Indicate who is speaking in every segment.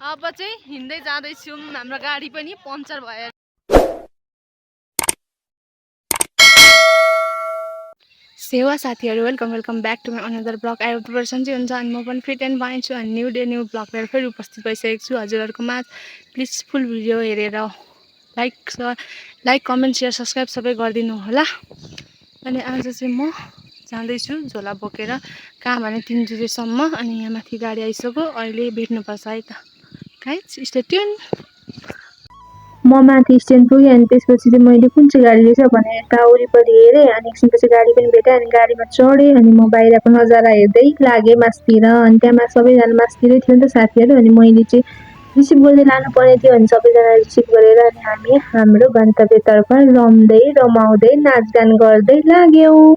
Speaker 1: अब चाहिँ हिँड्दै जाँदैछौँ हाम्रो गाडी पनि पङ्चर भयो सेवा साथीहरू welcome back to my another blog I hope सन्चै हुन्छ अनि म पनि फिट एन्ड फाइन छु अनि न्यू डे न्यू ब्लग लिएर फेरि उपस्थित भइसकेको छु हजुरहरूकोमा प्लिज फुल भिडियो हेरेर लाइक कमेन्ट सेयर सब्सक्राइब सबै गरिदिनु होला अनि आज चाहिँ म जाँदैछु झोला बोकेर कहाँ भने 3 जुजेसम्म अनि यहाँ माथि गाडी आइसक्यो अहिले भेट्नुपर्छ है त गाइज स्टे ट्युन
Speaker 2: म माथि स्ट्यान्ड पुगेँ अनि त्यसपछि चाहिँ मैले कुन चाहिँ गाडी रहेछ भनेर यता वरिपरि हेरेँ अनि एकछिनपछि गाडी पनि भेटेँ अनि गाडीमा चढेँ अनि म बाहिरको नजारा हेर्दै लागेँ मासतिर अनि त्यहाँ सबैजना मासतिरै थियो नि त साथीहरू अनि मैले चाहिँ रिसिभ गर्दै लानुपर्ने थियो अनि सबैजना रिसिभ गरेर अनि हामी हाम्रो गन्तव्यतर्फ रम्दै रमाउँदै नाचगान गर्दै लाग्यौँ।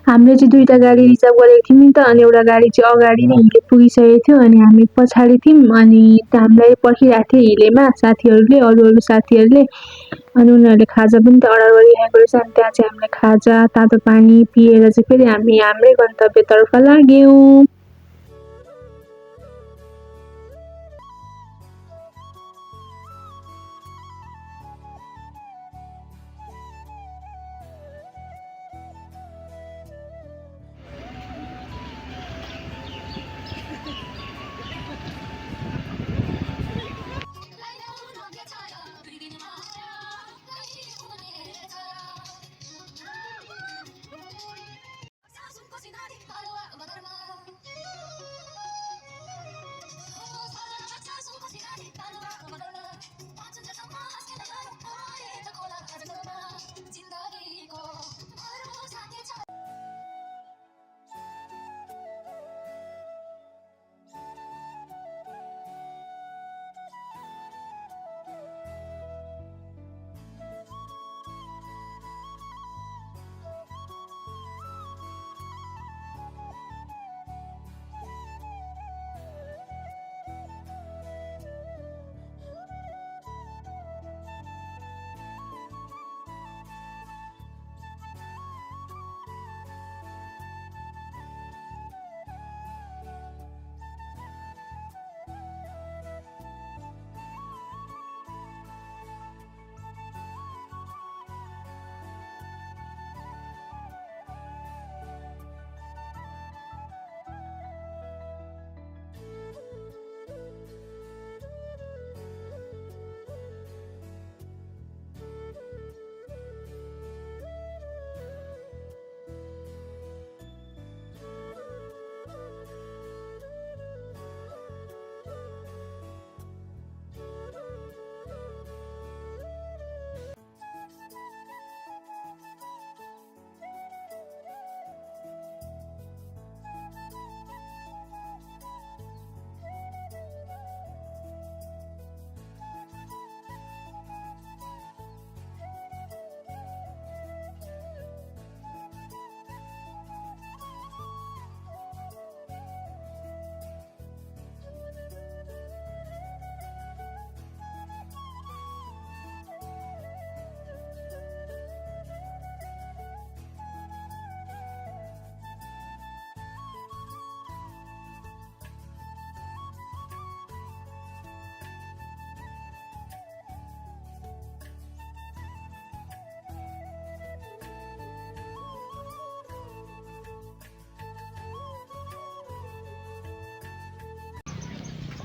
Speaker 2: हामीले चाहिँ दुईटा गाडी रिजर्भ गरेको थियौँ नि त अनि एउटा गाडी चाहिँ अगाडि नै हिले पुगिसकेको थियो अनि हामी पछाडि थियौँ अनि हामीलाई पर्खिरहेको थियो हिलेमा साथीहरूले अरू साथीहरूले अनि उनीहरूले खाजा पनि त अर्डर गरिरहेको रहेछ अनि त्यहाँ चाहिँ हामीले खाजा तातो पानी पिएर चाहिँ फेरि हामी हाम्रै गन्तव्यतर्फ लाग्यौँ।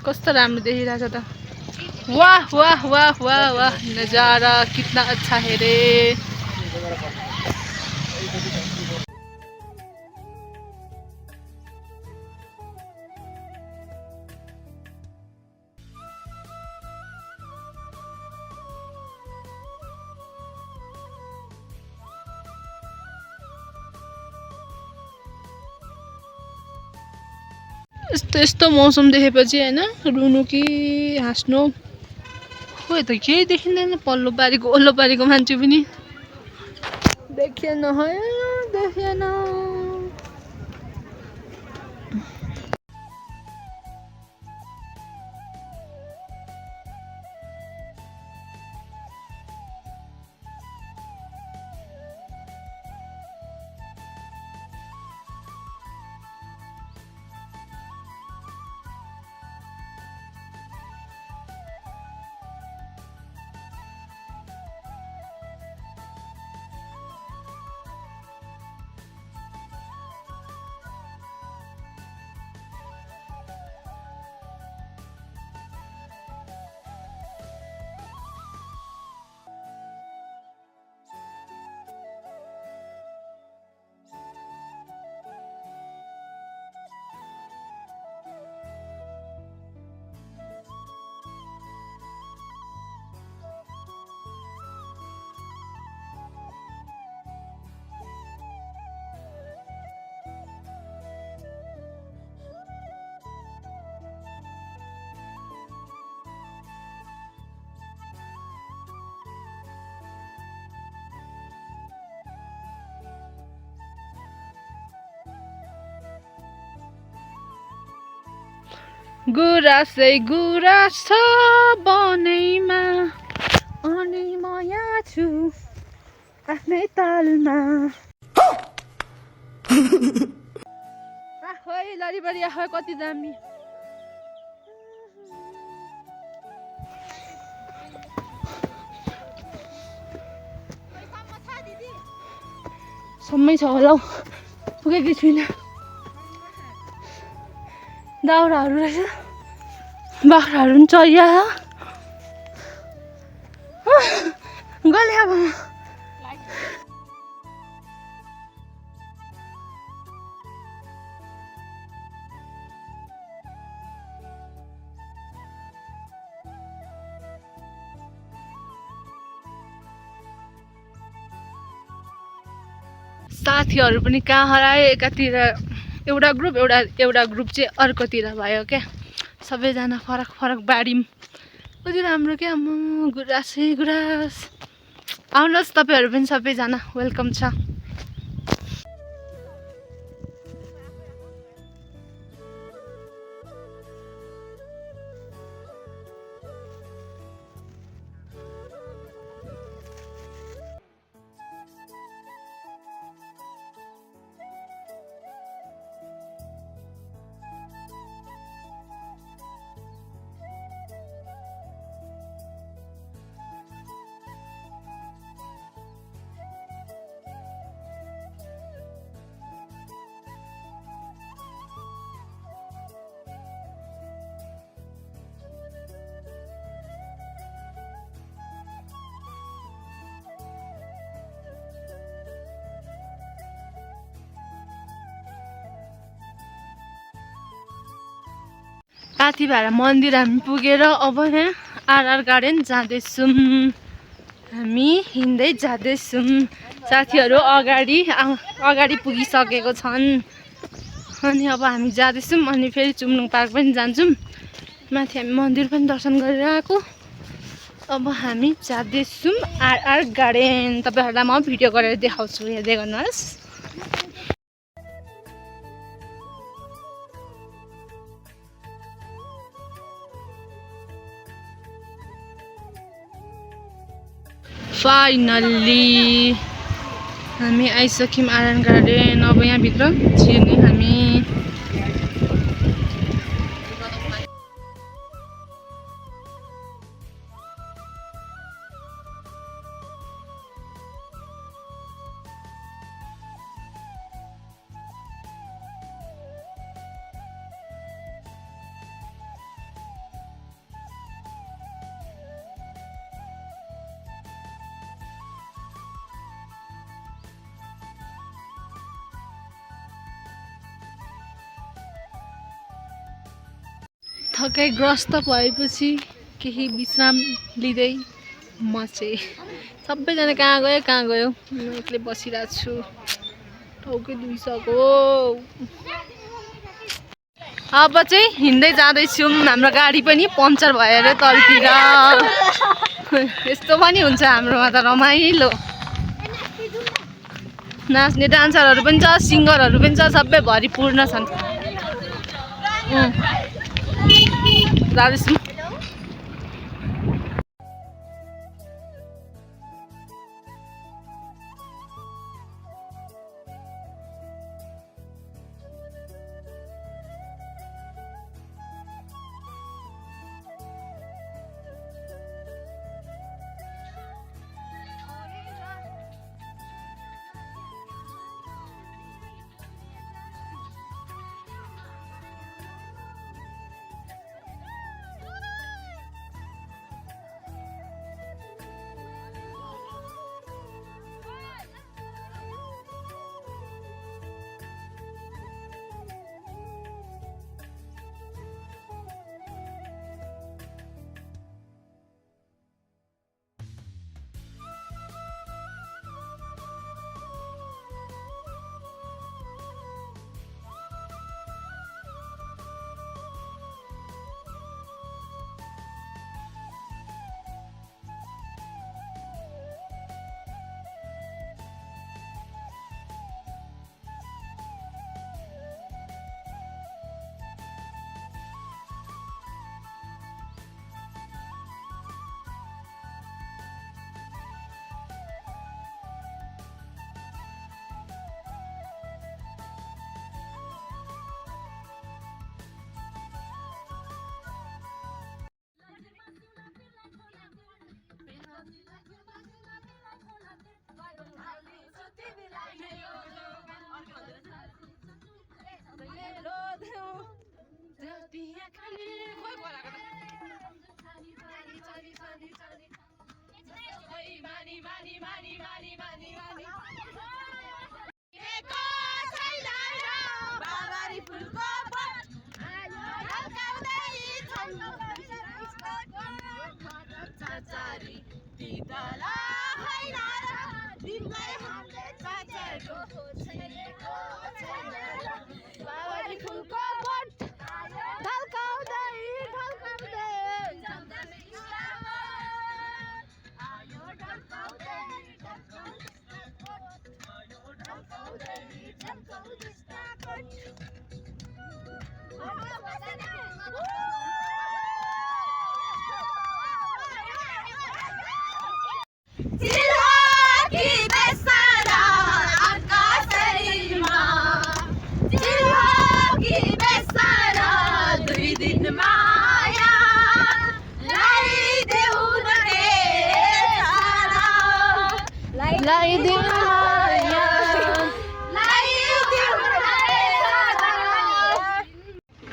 Speaker 1: कस्तो राम्रो देखिरहेछ त वाह वाह वाह वाह वाह नजारा कितना अच्छा है रे यस्तो मौसम देखेपछि हैन रुनु कि हाँस्नु खोइ त केही देखिँदैन पल्लो पारीको ओल्लो पारीको मान्छे पनि देखिएन है देखिएन गुरासै गुरास छ बनैमा अनि म यहाँ छु आफ्नै तालमा आखै लरिबरी आखै कति दामी सम्मै छ होला हौ पुगेकै छुइनँ दाउराहरू रहेछ बाख्राहरू पनि चरिया गले अब साथीहरू पनि कहाँ हराए एकातिर एउटा ग्रुप ग्रुप चाहिँ अर्कोतिर भयो क्या सबैजना फरक फरक बारीमा कति राम्रो क्या म गुरासै गुरास आउनुहोस् तपाईँहरू पनि सबैजना वेलकम छ पाथिभाडा मन्दिर हामी पुगेर अब यहाँ आरआर गार्डन जाँदैछौँ हामी हिँड्दै जाँदैछौँ साथीहरू अगाडि पुगिसकेको छन् अनि अब हामी जाँदैछौँ अनि फेरि चुम्नुङ पार्क पनि जान्छौँ माथि हामी मन्दिर पनि दर्शन गरेर आएको अब हामी जाँदैछौँ आरआर गार्डन तपाईँहरूलाई म भिडियो गरेर देखाउँछु हेर्दै गर्नुहोस् फाइनल्ली हामी आइसक्यौँ आरआर गार्डन अब यहाँभित्र छिर्ने हामी थकाइग्रस्त भएपछि केही विश्राम लिँदै म चाहिँ सबैजना कहाँ गयो म एक्लै बसिरहेको छु टाउकै दुइसक्यो अब चाहिँ हिँड्दै जाँदैछौँ हाम्रो गाडी पनि पङ्चर भएर तलतिर यस्तो पनि हुन्छ हाम्रोमा त रमाइलो नाच्ने डान्सरहरू पनि छ सिङ्गरहरू पनि छ सबै भरिपूर्ण छन् जाँदैछौँ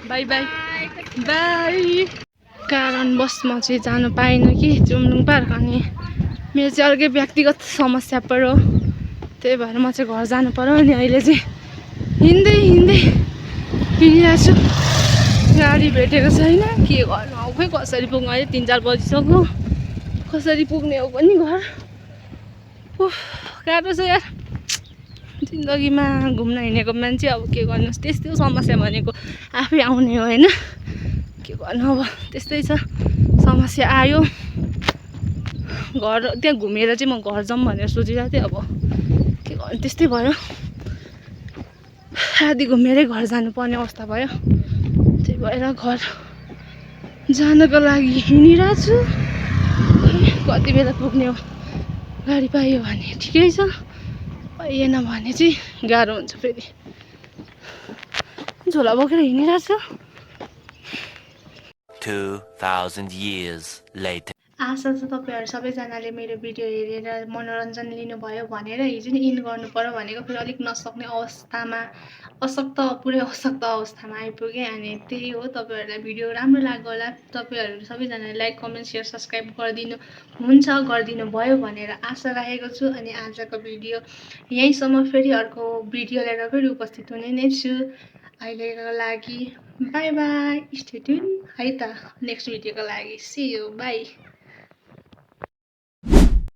Speaker 1: बाई बाई बाई। कारणवशमा चाहिँ जानु पाएन कि जुम्लुङ पार्क अनि मेरो चाहिँ अर्कै व्यक्तिगत समस्या पऱ्यो त्यही भएर म चाहिँ घर जानु पर्यो अनि अहिले चाहिँ हिँड्दै हिँडिरहेको छु गाडी भेटेको छैन के गर्नु हो खै कसरी पुग्नु अहिले 3-4 बजिसक्यो कसरी पुग्ने हो पनि घर उफ गाह्रो छ यार जिन्दगीमा घुम्न हिँडेको मान्छे अब के गर्नुहोस् त्यस्तै हो समस्या भनेको आफै आउने हो होइन के गर्नु अब त्यस्तै छ समस्या आयो घर त्यहाँ घुमेर चाहिँ म घर जाऊँ भनेर सोचिरहेको थिएँ अब के गर्नु त्यस्तै भयो आधी घुमेरै घर जानुपर्ने अवस्था भयो त्यही भएर घर जानको लागि हिँडिरहेको छु कति बेला पुग्ने हो गाडी पायो भने ठिकै छ पाइएन भने चाहिँ गाह्रो हुन्छ फेरि झोला बोकेर हिँडिरहेको छु
Speaker 3: 2000 years later.
Speaker 1: आशा छ तपाईँहरू सबैजनाले मेरो भिडियो हेरेर मनोरञ्जन लिनुभयो भनेर हिजो नि इन गर्नु पर्यो भनेको फेरि अलिक नसक्ने अवस्थामा पुरै अशक्त अवस्थामा आइपुगेँ अनि त्यही हो तपाईँहरूलाई भिडियो राम्रो लाग्यो होला तपाईँहरू सबैजनाले लाइक कमेन्ट सेयर सब्सक्राइब गरिदिनु भयो भनेर आशा राखेको छु अनि आजको भिडियो यहीँसम्म फेरि अर्को भिडियो लिएर फेरि उपस्थित हुने नै छु अहिलेको लागि बाई बाई स्टे ट्युन है त नेक्स्ट भिडियोको लागि सी यू बाई